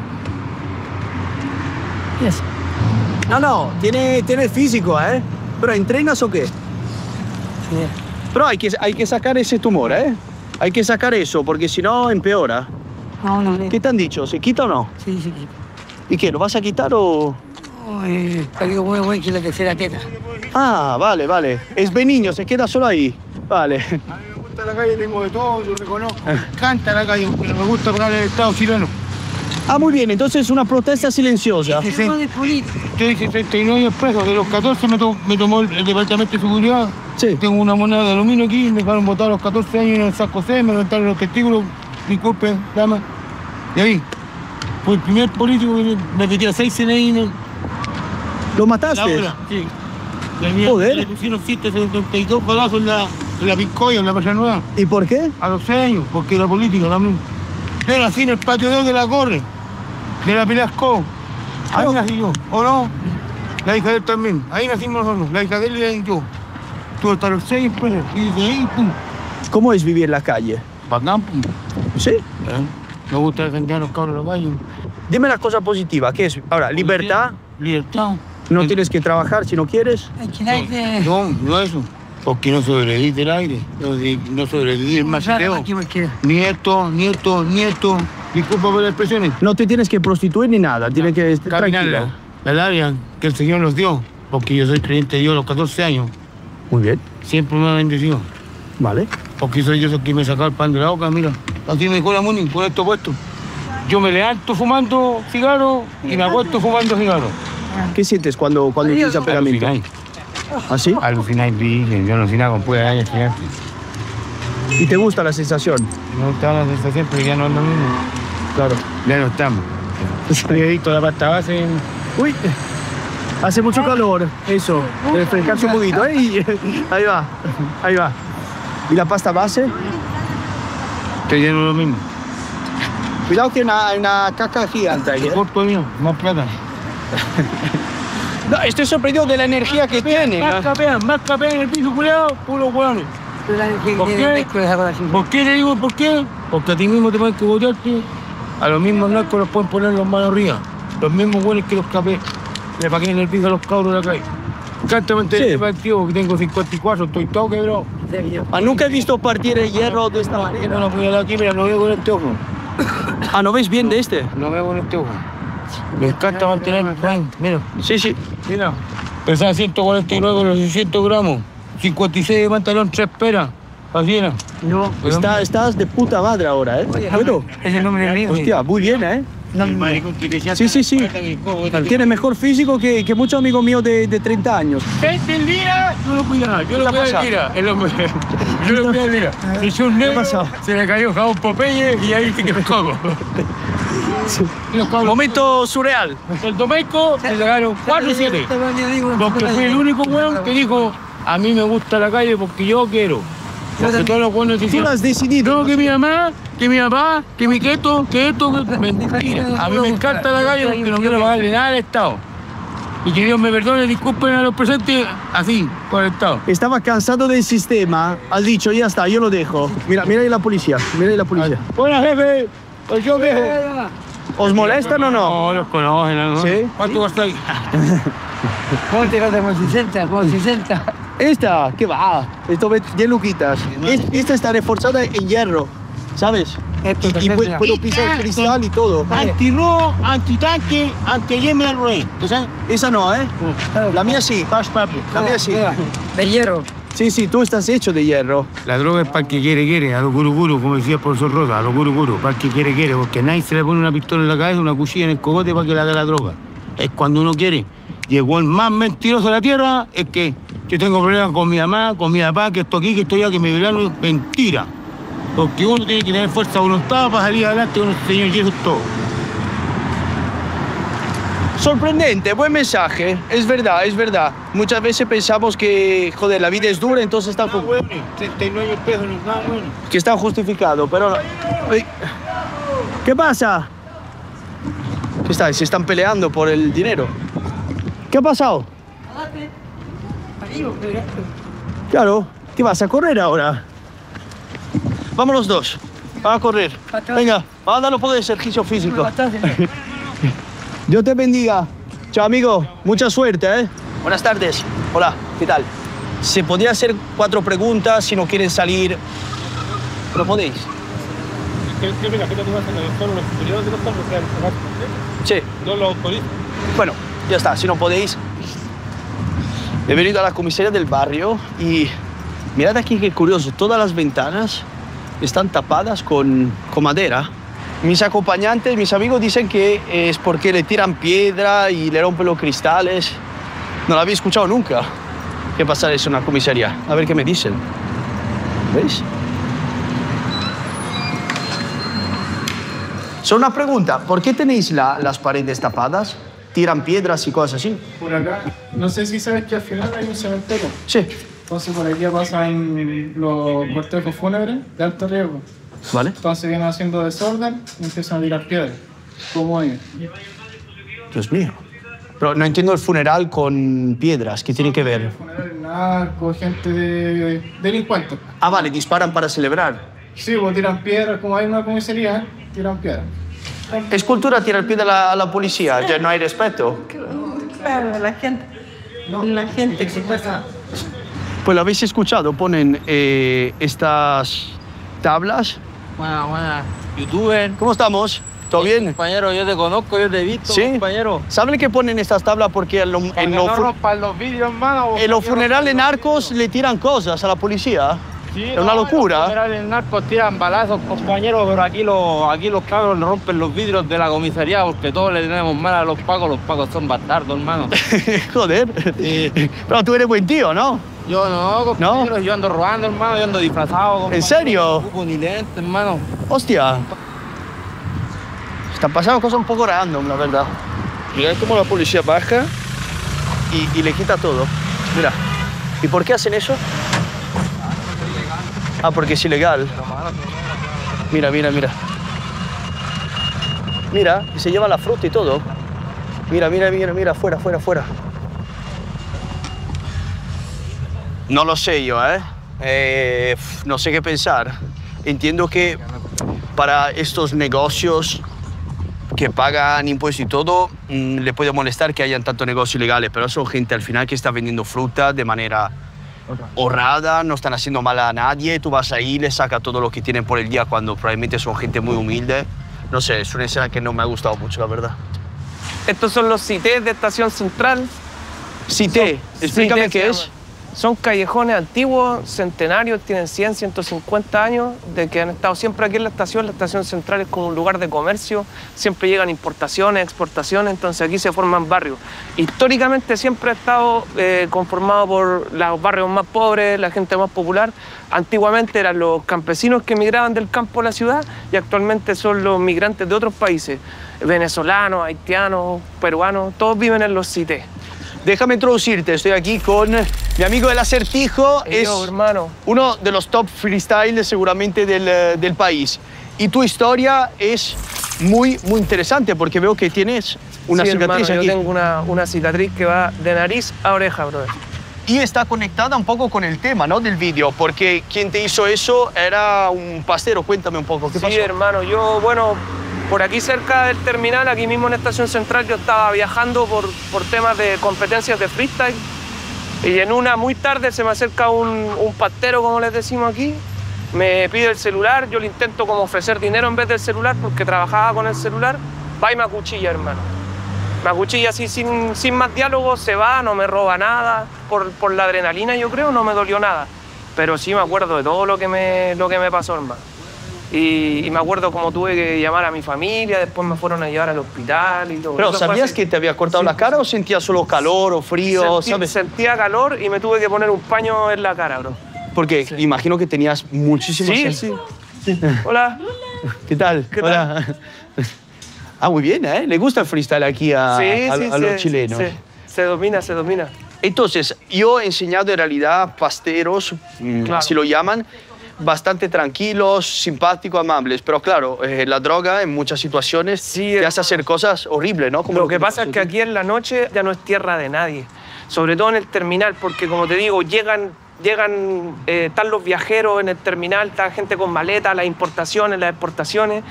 Y eso. No, tiene físico, ¿eh? ¿Pero entrenas o qué? Sí. Pero hay que sacar ese tumor, ¿eh? Hay que sacar eso, porque si no empeora. No. ¿Qué te han dicho? ¿Se quita o no? Sí. ¿Y qué? ¿Lo vas a quitar o...? Digo, bueno, que la tercera teta. Ah, vale. Es benigno, se queda solo ahí. Vale. A mí me gusta la calle, tengo de todo, yo reconozco. Me encanta la calle, pero me gusta pagar el Estado chileno. Ah, muy bien, entonces una protesta silenciosa. Estoy 69 pesos, de los 14 me tomó el Departamento de Seguridad. Sí. Tengo una moneda de aluminio aquí, me dejaron botar a los 14 años en el saco C, me reventaron los testículos, disculpen, dama. Y ahí, fue el primer político que me metió a 6 CNI. ¿Lo mataste? Laura, sí. Joder. Le pusieron 172 balazos en la Piscoya, en la Playa Nueva. ¿Y por qué? A los 6 años, porque la política también. Yo nací en el patio de la Corre, de la Pelasco. Ahí nací yo, ¿o no? La hija de él también. Ahí nacimos nosotros, la hija de él y yo. Tuve hasta los 6 pues, y desde ahí, pum. ¿Cómo es vivir en la calle? Bacán, pum. ¿Sí? Me gusta defender a los cabros de la calle. Dime la cosa positiva, ¿qué es? Ahora, libertad. Libertad. No tienes que trabajar si no quieres. No eso. Porque no sobrevive el aire, no sobrevive el maceteo. Nieto. Disculpa por las expresiones. No te tienes que prostituir ni nada, tienes que estar tranquilo. La área que el Señor nos dio, porque yo soy creyente de Dios a los 14 años. Muy bien. Siempre me ha bendecido. Vale. Porque soy yo quien me sacaba el pan de la boca, mira. Así me dijo la Muni, con esto puesto. Yo me levanto fumando cigarro y me acuesto fumando cigarro. ¿Qué sientes cuando utilizas pegamento? ¿Así? Alucináis, virgen. Yo alucinaba con pura araña gigante. ¿Y te gusta la sensación? Me gustaba la sensación, pero ya no es lo mismo. Claro. Ya no estamos. Estoy adicto a la pasta base. Uy, hace mucho calor. Eso, refrescarse un poquito. ¿Eh? Ahí va. ¿Y la pasta base? Que ya no es lo mismo. Cuidado que hay una caca gigante ahí. Corto mío, más plata. No, estoy sorprendido de la energía que tiene. Más capea en el piso, culiao, puro hueones. ¿Por qué le digo por qué? Porque a ti mismo te pueden que botearte. A los mismos narcos los pueden poner los manos arriba. Los mismos hueones que los capé. Le paqueen el piso a los cabros de la calle. Exactamente este partido, que tengo 54, estoy todo quebrado. ¿Nunca he visto partir el hierro de esta manera? No lo voy a dar aquí, mira, no veo con este ojo. ¿No ves bien de este? No veo con este ojo. Me encanta mantenerme, Frank, mira. Sí. Mira, pesaba 149 con los 600 gramos. 56 de pantalón, 3 peras. Así era. No. Estás de puta madre ahora, ¿eh? Bueno. Es el nombre mío. Hostia, muy bien, ¿eh? No, Sí. Tiene mejor físico que muchos amigos míos de 30 años. Este el día, yo lo cuidaba, yo lo cuidaba el día. Yo lo cuidaba el día. Se echó un negro, se le cayó jabón Popeye y ahí sí que me cojo. Momento surreal. El Domeico se sacaron 4-7. Porque fui el único weón que dijo, a mí me gusta la calle porque yo quiero. Porque todos los buenos Tú lo has decidido. No, que mi mamá, que mi papá, que mi que esto. Mentira. A mí me encanta la calle porque no quiero pagarle nada al Estado. Y que Dios me perdone, disculpen a los presentes, así, por el Estado. Estaba cansado del sistema, has dicho, ya está, yo lo dejo. Mira ahí la policía, Buenas, jefe. Pues yo viejo. ¿Os molestan o no? No, los conocen, ¿no? ¿Sí? ¿Cuánto gastáis? ¿Cómo te falta? Como 60. Esta, ¿qué va? Esto 10 luquitas. Esta está reforzada en hierro, ¿sabes? Y puedo pisar el cristal y todo. Antirrobo, antitanque, anti-yeme al rey. Esa no, ¿eh? La mía sí. La mía sí. De hierro. Sí, tú estás hecho de hierro. La droga es para el que quiere, a los guru, como decía el profesor Rosa, a los guru, para el que quiere, porque nadie se le pone una pistola en la cabeza, una cuchilla en el cogote para que le haga la droga. Es cuando uno quiere. Llegó el más mentiroso de la tierra, es que yo tengo problemas con mi mamá, con mi papá, que esto aquí, que esto allá, que me violaron, mentira. Porque uno tiene que tener fuerza de voluntad para salir adelante con este señor, y eso es todo. Sorprendente, buen mensaje. Es verdad. Muchas veces pensamos que, joder, la vida es dura, entonces está... 39 pesos no es nada bueno. Que está justificado, pero... ¿Qué pasa? ¿Qué está? Se están peleando por el dinero. ¿Qué ha pasado? Claro, ¿qué vas a correr ahora? Vamos los dos. Vamos a correr. Venga, vamos a dar un poco de ejercicio físico. Dios te bendiga. Chao, amigo. Mucha suerte, ¿eh? Buenas tardes. Hola, ¿qué tal? Se podría hacer 4 preguntas si no quieren salir. ¿Pero podéis? Sí. No lo autorizo. Bueno, ya está. Si no podéis... He venido a la comisaría del barrio y mirad aquí qué curioso. Todas las ventanas están tapadas con madera. Mis acompañantes, mis amigos dicen que es porque le tiran piedra y le rompen los cristales. No lo había escuchado nunca. ¿Qué pasa eso en la comisaría? A ver qué me dicen. ¿Veis? Solo una pregunta. ¿Por qué tenéis las paredes tapadas? ¿Tiran piedras y cosas así? Por acá, no sé si sabes que al final hay un cementerio. Sí. Entonces por aquí pasan los cortejos fúnebres de alto riesgo. Vale. Entonces vienen haciendo desorden y empiezan a tirar piedras. ¿Cómo ellos? Dios mío. Pero no entiendo el funeral con piedras. ¿Qué tiene que ver? Funeral, narco, gente de delincuentes. Ah, vale, disparan para celebrar. Sí, pues tiran piedras, como hay una comisaría, tiran piedras. ¿Es cultura tirar piedra a la policía? Ya no hay respeto. Claro, la gente que pasa. Pues lo habéis escuchado, ponen estas tablas. Buena, youtuber. ¿Cómo estamos? ¿Todo bien? Compañero, yo te conozco, yo te he visto, ¿Sí? compañero. ¿Saben que ponen estas tablas porque en los funerales narcos le tiran cosas a la policía? Sí, es una locura. Los funerales narcos tiran balazos, compañero, pero aquí los cabros le rompen los vidrios de la comisaría porque todos le tenemos mal a los pacos son bastardos, hermano. Joder. Sí. Pero tú eres buen tío, ¿no? Yo no, compañero, yo ando robando, hermano, yo ando disfrazado. Compañero. ¿En serio? No ni lente, hermano. Hostia. Están pasando cosas un poco random, la verdad. Mirad cómo la policía baja y le quita todo. Mira. ¿Y por qué hacen eso? Ah, porque es ilegal. Mira, mira, mira. Mira, y se lleva la fruta y todo. Mira, mira, mira, mira, fuera, fuera, fuera. No lo sé yo, ¿eh? No sé qué pensar. Entiendo que para estos negocios que pagan impuestos y todo, le puede molestar que hayan tantos negocios ilegales, pero son gente al final que está vendiendo fruta de manera honrada, no están haciendo mal a nadie. Tú vas ahí y les sacas todo lo que tienen por el día cuando probablemente son gente muy humilde. No sé, es una escena que no me ha gustado mucho, la verdad. Estos son los CITES de Estación Central. CITES, explícame qué es. Son callejones antiguos, centenarios, tienen 100, 150 años, de que han estado siempre aquí en la estación. La estación central es como un lugar de comercio, siempre llegan importaciones, exportaciones, entonces aquí se forman barrios. Históricamente siempre ha estado conformado por los barrios más pobres, la gente más popular. Antiguamente eran los campesinos que emigraban del campo a la ciudad y actualmente son los migrantes de otros países, venezolanos, haitianos, peruanos, todos viven en los CITES. Déjame introducirte, estoy aquí con mi amigo El Acertijo. Es hermano. Uno de los top freestyle seguramente del país. Y tu historia es muy interesante porque veo que tienes una cicatriz hermano, aquí. Yo tengo una cicatriz que va de nariz a oreja, brother. Y está conectada un poco con el tema, ¿no?, del vídeo, porque quien te hizo eso era un pastero. Cuéntame un poco, ¿qué pasó? Sí, hermano, yo, bueno, por aquí cerca del terminal, aquí mismo en Estación Central, yo estaba viajando por temas de competencias de freestyle y en una muy tarde se me acerca un pastero, como les decimos aquí, me pide el celular, yo le intento como ofrecer dinero en vez del celular porque trabajaba con el celular, va y me acuchilla, hermano. Me acuchilla así sin más diálogo, se va, no me roba nada, por la adrenalina yo creo, no me dolió nada, pero sí me acuerdo de todo lo que me pasó, hermano. Y me acuerdo cómo tuve que llamar a mi familia, después me fueron a llevar al hospital y todo. ¿Pero sabías que te había cortado la cara o sentías solo calor o frío? Sentía calor y me tuve que poner un paño en la cara, bro. Porque imagino que tenías muchísimas... Sí. Hola. ¿Qué tal? Hola. Ah, muy bien, ¿eh? Le gusta el freestyle aquí a los chilenos. Sí. Se domina. Entonces, yo he enseñado en realidad pasteros, así lo llaman, bastante tranquilos, simpáticos, amables. Pero claro, la droga en muchas situaciones te hace hacer cosas horribles, ¿no? Como lo que pasa es que aquí en la noche ya no es tierra de nadie. Sobre todo en el terminal, porque como te digo, llegan están los viajeros en el terminal, está gente con maletas, las importaciones, las exportaciones,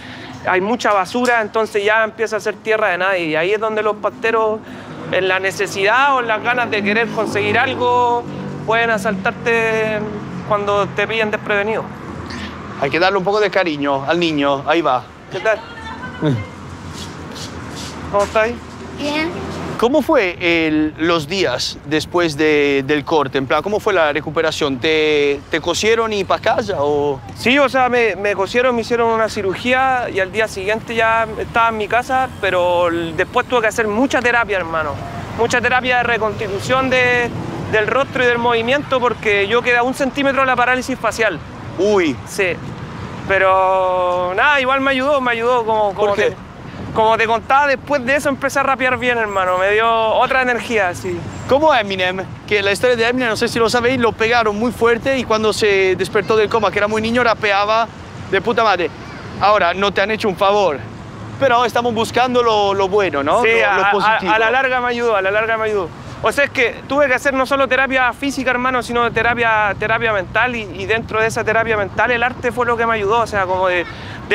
hay mucha basura, entonces ya empieza a ser tierra de nadie. Y ahí es donde los pasteros, en la necesidad o en las ganas de querer conseguir algo, pueden asaltarte cuando te pillan desprevenido. Hay que darle un poco de cariño al niño. Ahí va. ¿Qué tal? ¿Cómo estás? Bien. ¿Cómo fue los días después del corte? En plan, ¿cómo fue la recuperación? ¿Te cosieron y para casa o...? Sí, o sea, me cosieron, me hicieron una cirugía y al día siguiente ya estaba en mi casa, pero después tuve que hacer mucha terapia, hermano. Mucha terapia de reconstitución del rostro y del movimiento porque yo quedé a 1 centímetro de la parálisis facial. Uy. Sí. Pero nada, igual me ayudó como te contaba, después de eso empecé a rapear bien, hermano. Me dio otra energía, sí. Como Eminem, que la historia de Eminem, no sé si lo sabéis, lo pegaron muy fuerte y cuando se despertó del coma, que era muy niño, rapeaba de puta madre. Ahora, no te han hecho un favor, pero estamos buscando lo bueno, ¿no? Sí, lo positivo. a la larga me ayudó, a la larga me ayudó. O sea, es que tuve que hacer no solo terapia física, hermano, sino terapia mental y dentro de esa terapia mental el arte fue lo que me ayudó, o sea, como de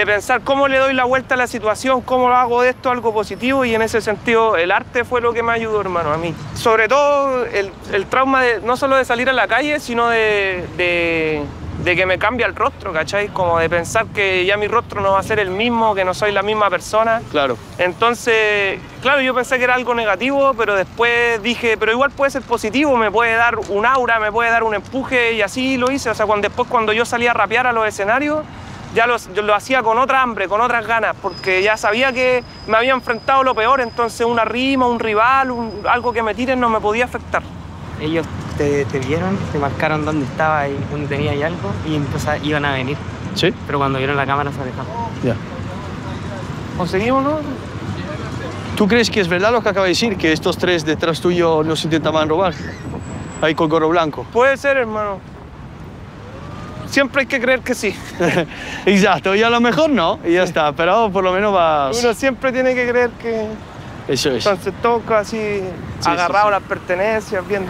pensar cómo le doy la vuelta a la situación, cómo hago de esto algo positivo y en ese sentido el arte fue lo que me ayudó, hermano, a mí. Sobre todo el trauma no solo de salir a la calle, sino de que me cambia el rostro, ¿cachai? Como de pensar que ya mi rostro no va a ser el mismo, que no soy la misma persona. Claro. Entonces, claro, yo pensé que era algo negativo, pero después dije, pero igual puede ser positivo, me puede dar un aura, me puede dar un empuje y así lo hice. O sea, después cuando yo salía a rapear a los escenarios, ya lo hacía con otra hambre, con otras ganas, porque ya sabía que me había enfrentado lo peor, entonces una rima, un rival, algo que me tiren no me podía afectar. Ellos te vieron, te marcaron dónde estaba y dónde tenía y algo y entonces iban a venir. ¿Sí? Pero cuando vieron la cámara se alejaron. Ya. ¿Conseguimos, no? ¿Tú crees que es verdad lo que acaba de decir, que estos 3 detrás tuyo nos intentaban robar? Ahí con gorro blanco. Puede ser, hermano. Siempre hay que creer que sí. Exacto, y a lo mejor no, y ya está, pero por lo menos vas... Uno siempre tiene que creer que... Eso es. Entonces toca así, agarrado las pertenencias, bien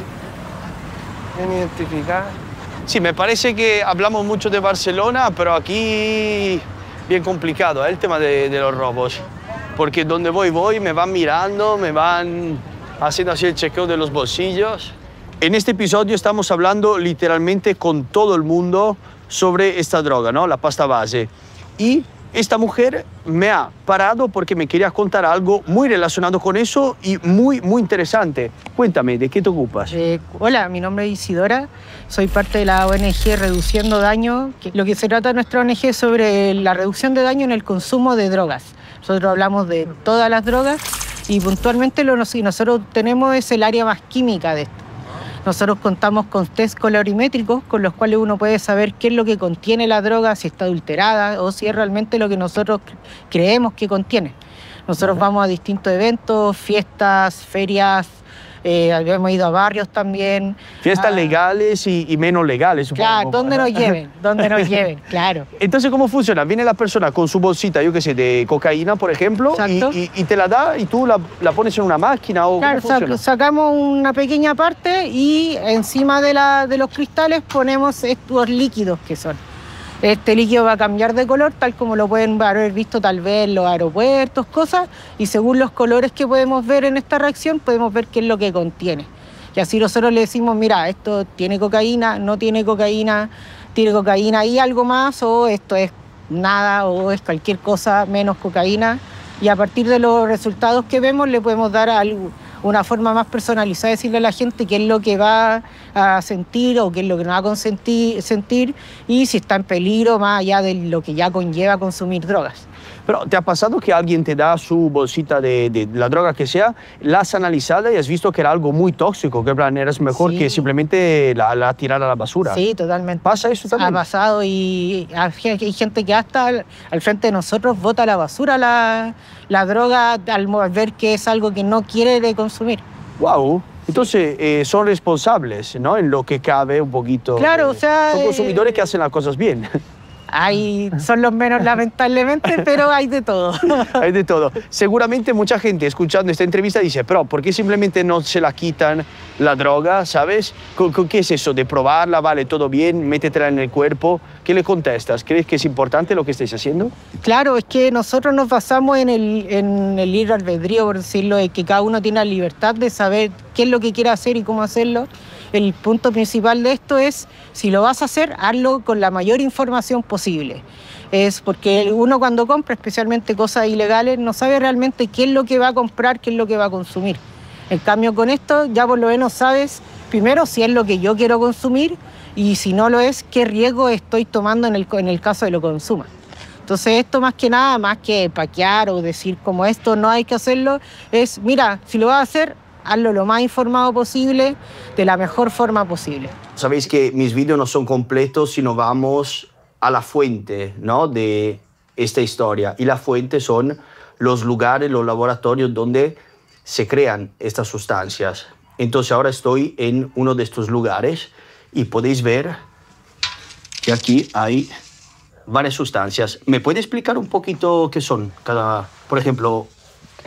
identificadas. Sí, me parece que hablamos mucho de Barcelona, pero aquí bien complicado el tema de los robos. Porque donde voy, me van mirando, me van haciendo así el chequeo de los bolsillos. En este episodio estamos hablando literalmente con todo el mundo sobre esta droga, ¿no? La pasta base. Y esta mujer me ha parado porque me quería contar algo muy relacionado con eso y muy interesante. Cuéntame, ¿de qué te ocupas? Hola, mi nombre es Isidora, soy parte de la ONG Reduciendo Daño. Lo que se trata de nuestra ONG es sobre la reducción de daño en el consumo de drogas. Nosotros hablamos de todas las drogas y puntualmente lo que nosotros tenemos es el área más química de esto. Nosotros contamos con test colorimétricos con los cuales uno puede saber qué es lo que contiene la droga, si está adulterada o si es realmente lo que nosotros creemos que contiene. Nosotros vamos a distintos eventos, fiestas, ferias, hemos ido a barrios también. Fiestas legales y menos legales, supongo. Claro, donde nos lleven, claro. Entonces, ¿cómo funciona? Viene la persona con su bolsita, yo qué sé, de cocaína, por ejemplo, y te la da y tú la pones en una máquina o claro, ¿cómo funciona? Sacamos una pequeña parte y encima de los cristales ponemos estos líquidos que son. Este líquido va a cambiar de color, tal como lo pueden haber visto tal vez en los aeropuertos, cosas, y según los colores que podemos ver en esta reacción, podemos ver qué es lo que contiene. Y así nosotros le decimos, mira, esto tiene cocaína, no tiene cocaína y algo más, o esto es nada, o es cualquier cosa menos cocaína. Y a partir de los resultados que vemos, le podemos dar una forma más personalizada de decirle a la gente qué es lo que va a sentir o qué es lo que no va a sentir y si está en peligro más allá de lo que ya conlleva consumir drogas. Pero ¿te ha pasado que alguien te da su bolsita de la droga que sea, la has analizado y has visto que era algo muy tóxico, que en plan eras mejor que simplemente la tirar a la basura? Sí, totalmente. ¿Pasa eso también? Ha pasado y hay gente que hasta al frente de nosotros bota a la basura la droga al ver que es algo que no quiere consumir. ¡Wow! Entonces, son responsables, ¿no? En lo que cabe un poquito. Claro, o sea... Son consumidores que hacen las cosas bien. son los menos lamentablemente, pero hay de todo. Hay de todo. Seguramente mucha gente escuchando esta entrevista dice, pero ¿por qué simplemente no se la quitan la droga, sabes? ¿Qué es eso de probarla? Vale, todo bien, métetela en el cuerpo. ¿Qué le contestas? ¿Crees que es importante lo que estáis haciendo? Claro, es que nosotros nos basamos en el libre albedrío, por decirlo, de que cada uno tiene la libertad de saber qué es lo que quiere hacer y cómo hacerlo. El punto principal de esto es, si lo vas a hacer, hazlo con la mayor información posible. Es porque uno cuando compra, especialmente cosas ilegales, no sabe realmente qué es lo que va a comprar, qué es lo que va a consumir. En cambio, con esto ya por lo menos sabes, primero, si es lo que yo quiero consumir y si no lo es, qué riesgo estoy tomando en el caso de lo consuma. Entonces esto más que nada, más que paquear o decir como esto no hay que hacerlo, es mira, si lo vas a hacer, hazlo lo más informado posible, de la mejor forma posible. Sabéis que mis vídeos no son completos si no vamos a la fuente, ¿no?, de esta historia. Y la fuente son los lugares, los laboratorios donde se crean estas sustancias. Entonces ahora estoy en uno de estos lugares y podéis ver que aquí hay varias sustancias. ¿Me puede explicar un poquito qué son cada, por ejemplo,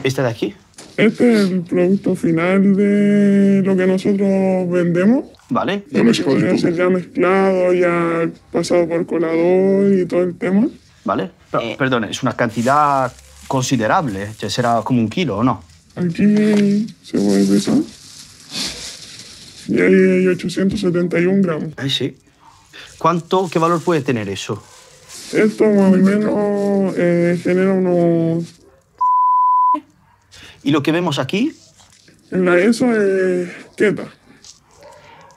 esta de aquí? Este es el producto final de lo que nosotros vendemos. Vale. Podría ser ya mezclado, ya pasado por colador y todo el tema. Vale. Perdón, es una cantidad considerable, ya será como 1 kilo, ¿o no? Aquí se puede pesar. Y hay 871 gramos. Ay, sí. ¿Qué valor puede tener eso? Esto más o menos genera unos... ¿Y lo que vemos aquí? Eso es keta.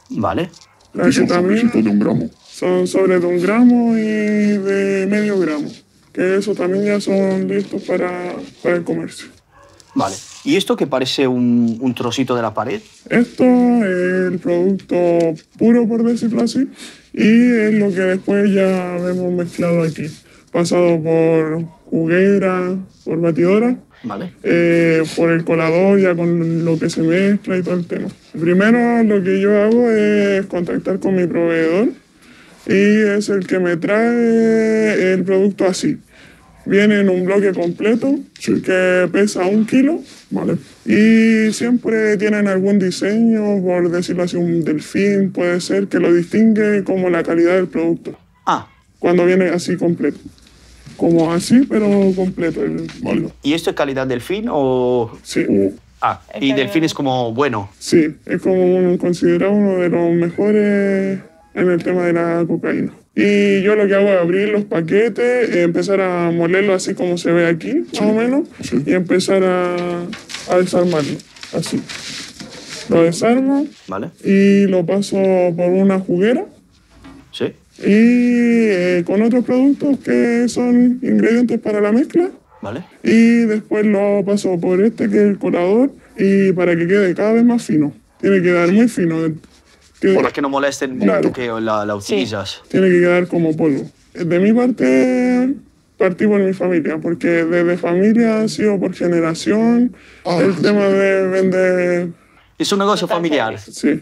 Vale. La ketamina de 1 gramo. Son sobre de 1 gramo y de medio gramo. Que eso también ya son listos para el comercio. Vale. ¿Y esto que parece un trocito de la pared? Esto es el producto puro, por decirlo así, y es lo que después ya hemos mezclado aquí. Pasado por juguera, por batidora, vale. Por el colador, ya con lo que se mezcla y todo el tema. Primero lo que yo hago es contactar con mi proveedor y es el que me trae el producto así. Viene en un bloque completo que pesa 1 kilo, ¿vale? Y siempre tienen algún diseño, por decirlo así, un delfín, puede ser, que lo distingue como la calidad del producto. Ah. Cuando viene así completo. Como así, pero completo. ¿Vale? ¿Y esto es calidad delfín o...? Sí. Ah, y delfín es como bueno. Sí, es como considerado uno de los mejores en el tema de la cocaína. Y yo lo que hago es abrir los paquetes, empezar a molerlo así como se ve aquí, más o menos, y empezar a desarmarlo, así. Lo desarmo, vale, y lo paso por una juguera. Sí. Y con otros productos que son ingredientes para la mezcla. Vale. Y después lo paso por que es el colador, y para que quede cada vez más fino. Tiene que quedar muy fino. Para que no moleste el momento que la utilizas. Sí. Tiene que quedar como polvo. De mi parte, partí por mi familia, porque desde familia ha sido por generación el tema de vender... Es un negocio familiar. Sí.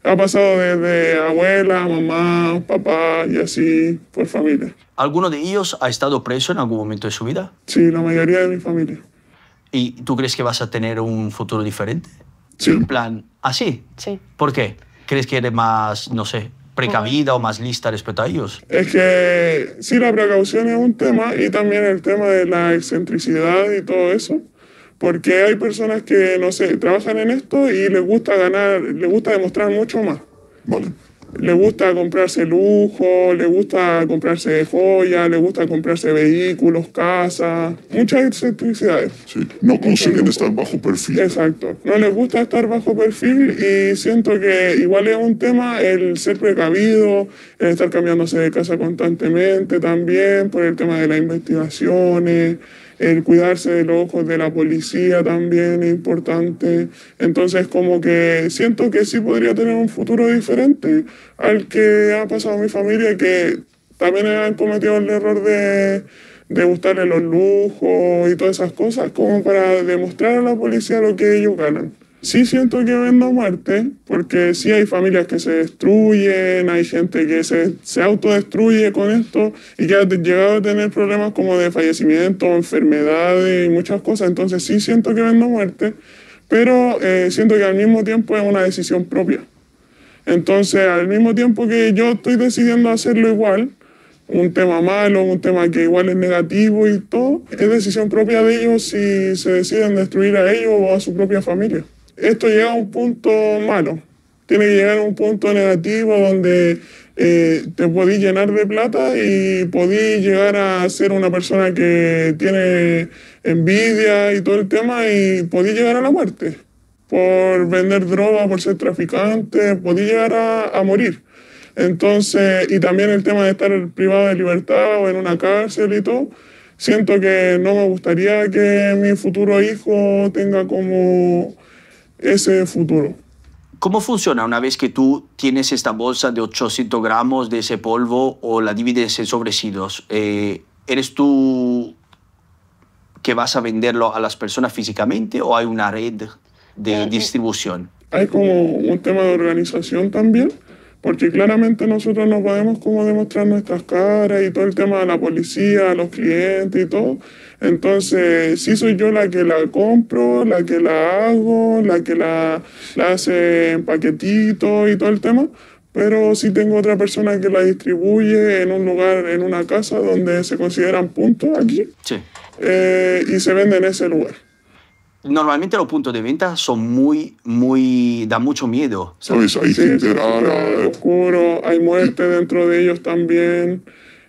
Ha pasado desde abuela, mamá, papá y así por familia. ¿Alguno de ellos ha estado preso en algún momento de su vida? Sí, la mayoría de mi familia. ¿Y tú crees que vas a tener un futuro diferente? Sí. En plan, ¿así? Sí. ¿Por qué? ¿Crees que eres más, no sé, precavida o más lista respecto a ellos? Es que sí, la precaución es un tema, y también el tema de la excentricidad y todo eso. Porque hay personas que, no sé, trabajan en esto y les gusta ganar, les gusta demostrar mucho más. Vale. Les gusta comprarse lujo, les gusta comprarse joyas, les gusta comprarse vehículos, casas, muchas excentricidades. Sí, no consiguen estar bajo perfil. Exacto, no les gusta estar bajo perfil, y siento que igual es un tema el ser precavido, el estar cambiándose de casa constantemente también, por el tema de las investigaciones, el cuidarse de los ojos de la policía también es importante. Entonces como que siento que sí podría tener un futuro diferente al que ha pasado mi familia, que también han cometido el error de gustarle los lujos y todas esas cosas, como para demostrar a la policía lo que ellos ganan. Sí siento que vendo muerte, porque sí hay familias que se destruyen, hay gente que se autodestruye con esto y que ha llegado a tener problemas como de fallecimiento, enfermedades y muchas cosas. Entonces sí siento que vendo muerte, pero siento que al mismo tiempo es una decisión propia. Entonces, al mismo tiempo que yo estoy decidiendo hacerlo igual, un tema malo, un tema que igual es negativo y todo, es decisión propia de ellos si se deciden destruir a ellos o a su propia familia. Esto llega a un punto malo, tiene que llegar a un punto negativo donde te podís llenar de plata y podís llegar a ser una persona que tiene envidia y todo el tema y podís llegar a la muerte. Por vender droga, por ser traficante, podís llegar a morir. Entonces, y también el tema de estar privado de libertad o en una cárcel y todo, siento que no me gustaría que mi futuro hijo tenga como ese futuro. ¿Cómo funciona una vez que tú tienes esta bolsa de 800 gramos de ese polvo o la divides en sobresidos? ¿Eres tú que vas a venderlo a las personas físicamente o hay una red de distribución? Hay como un tema de organización también, porque claramente nosotros no podemos como demostrar nuestras caras y todo el tema de la policía, los clientes y todo. Entonces, sí soy yo la que la compro, la que la hago, la que la hace en paquetitos y todo el tema, pero sí tengo otra persona que la distribuye en un lugar, en una casa donde se consideran puntos aquí, sí. Y se vende en ese lugar. Normalmente los puntos de venta son da mucho miedo. ¿Sabes? Hay gente rara, oscuro, hay muerte dentro de ellos también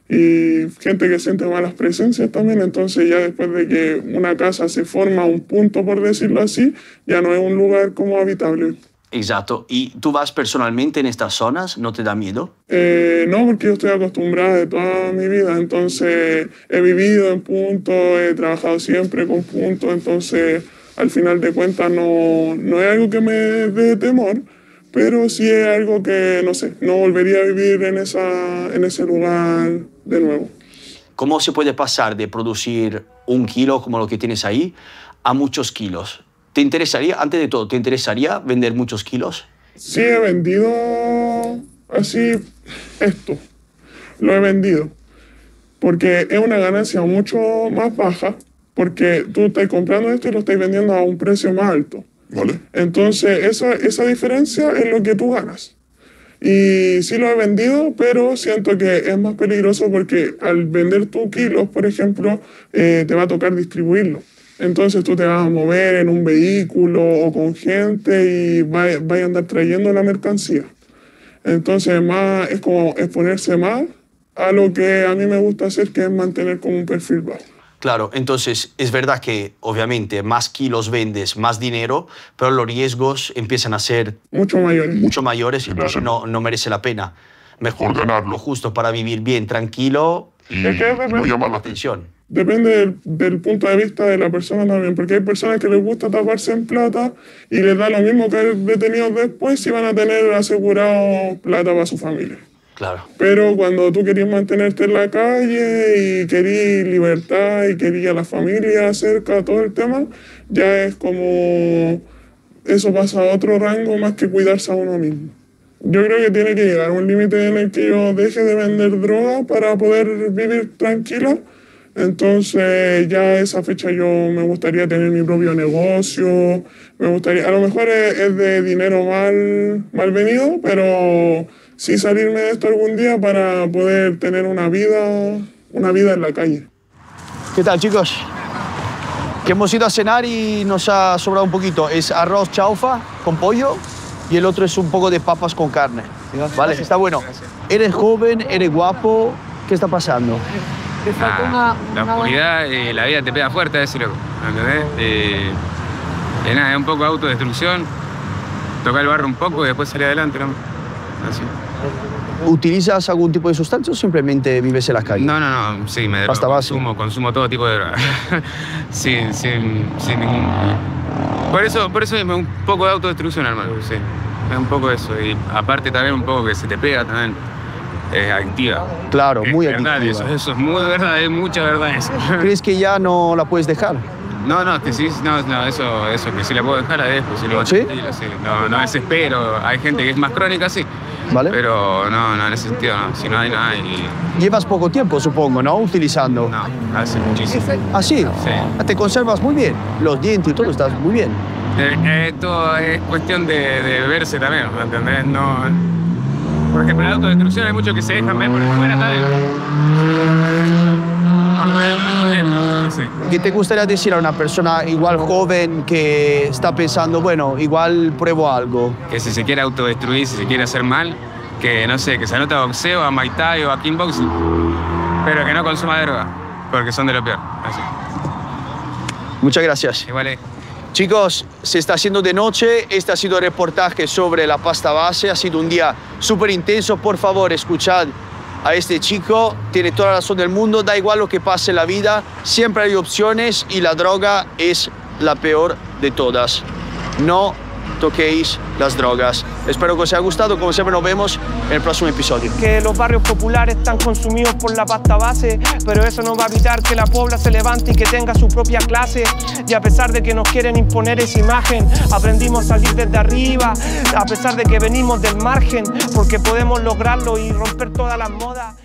y gente que siente malas presencias también. Entonces ya después de que una casa se forma un punto, por decirlo así, ya no es un lugar como habitable. Exacto. ¿Y tú vas personalmente en estas zonas? ¿No te da miedo? No, porque yo estoy acostumbrada de toda mi vida. Entonces he vivido en puntos, he trabajado siempre con puntos, entonces al final de cuentas no es algo que me dé temor, pero sí es algo que, no sé, no volvería a vivir en ese lugar de nuevo. ¿Cómo se puede pasar de producir 1 kilo, como lo que tienes ahí, a muchos kilos? ¿Te interesaría, antes de todo, te interesaría vender muchos kilos? Sí, he vendido así esto. Lo he vendido. Porque es una ganancia mucho más baja, porque tú estás comprando esto y lo estás vendiendo a un precio más alto. ¿Vale? Entonces, esa diferencia es lo que tú ganas. Y sí lo he vendido, pero siento que es más peligroso porque al vender tus kilos, por ejemplo, te va a tocar distribuirlo. Entonces tú te vas a mover en un vehículo o con gente y vas a andar trayendo la mercancía. Entonces es como exponerse más a lo que a mí me gusta hacer, que es mantener como un perfil bajo. Claro, entonces es verdad que obviamente más kilos vendes, más dinero, pero los riesgos empiezan a ser mucho mayores y entonces no merece la pena. Mejor ganarlo justo para vivir bien, tranquilo y no llamar la atención. Depende del punto de vista de la persona también, porque hay personas que les gusta taparse en plata y les da lo mismo que haber detenido después si van a tener asegurado plata para su familia. Claro. Pero cuando tú querías mantenerte en la calle y querías libertad y querías a la familia cerca, todo el tema, ya es como eso pasa a otro rango más que cuidarse a uno mismo. Yo creo que tiene que llegar a un límite en el que yo deje de vender droga para poder vivir tranquila. Entonces ya a esa fecha yo me gustaría tener mi propio negocio, me gustaría, a lo mejor es de dinero mal venido, pero sí salirme de esto algún día para poder tener una vida en la calle. ¿Qué tal, chicos? Que hemos ido a cenar y nos ha sobrado un poquito. Es arroz chaufa con pollo y el otro es un poco de papas con carne. Vale, está bueno. Eres joven, eres guapo, ¿qué está pasando? La oscuridad, la vida te pega fuerte, eso loco, ¿entendés? Nada, es un poco de autodestrucción, tocar el barro un poco y después salir adelante, ¿no? Así. ¿Utilizas algún tipo de sustancia o simplemente vives en la calle? No, sí, me drogo, consumo todo tipo de droga. sin ningún... Por eso es un poco de autodestrucción, hermano, sí. Es un poco eso, y aparte también un poco que se te pega también. Es adictiva. Claro, muy adictiva. Eso es muy verdad, es mucha verdad eso. ¿Crees que ya no la puedes dejar? No, que sí, no, eso que si la puedo dejar a después, si lo ¿Sí? sí. No desespero, hay gente que es más crónica, sí. ¿Vale? Pero no, en ese sentido no, si no hay nada Llevas poco tiempo, supongo, ¿no? Utilizando. No, hace muchísimo. ¿Ah, sí? Sí. Te conservas muy bien, los dientes y todo, estás muy bien. Todo es cuestión de verse también, ¿me entendés? No, por ejemplo, en la autodestrucción hay muchos que se dejan ver por fuera, sí. ¿Qué te gustaría decir a una persona igual joven que está pensando, bueno, igual pruebo algo? Que si se quiere autodestruir, si se quiere hacer mal, que no sé, que se anota a boxeo, a Muay Thai o a kickboxing, pero que no consuma droga, porque son de lo peor. Así. Muchas gracias. Igual Chicos, se está haciendo de noche. Este ha sido el reportaje sobre la pasta base. Ha sido un día súper intenso. Por favor, escuchad a este chico. Tiene toda la razón del mundo. Da igual lo que pase en la vida. Siempre hay opciones y la droga es la peor de todas. No toquéis las drogas. Espero que os haya gustado. Como siempre, nos vemos en el próximo episodio. Que los barrios populares están consumidos por la pasta base, pero eso no va a evitar que la pobla se levante y que tenga su propia clase. Y a pesar de que nos quieren imponer esa imagen, aprendimos a salir desde arriba, a pesar de que venimos del margen, porque podemos lograrlo y romper todas las modas.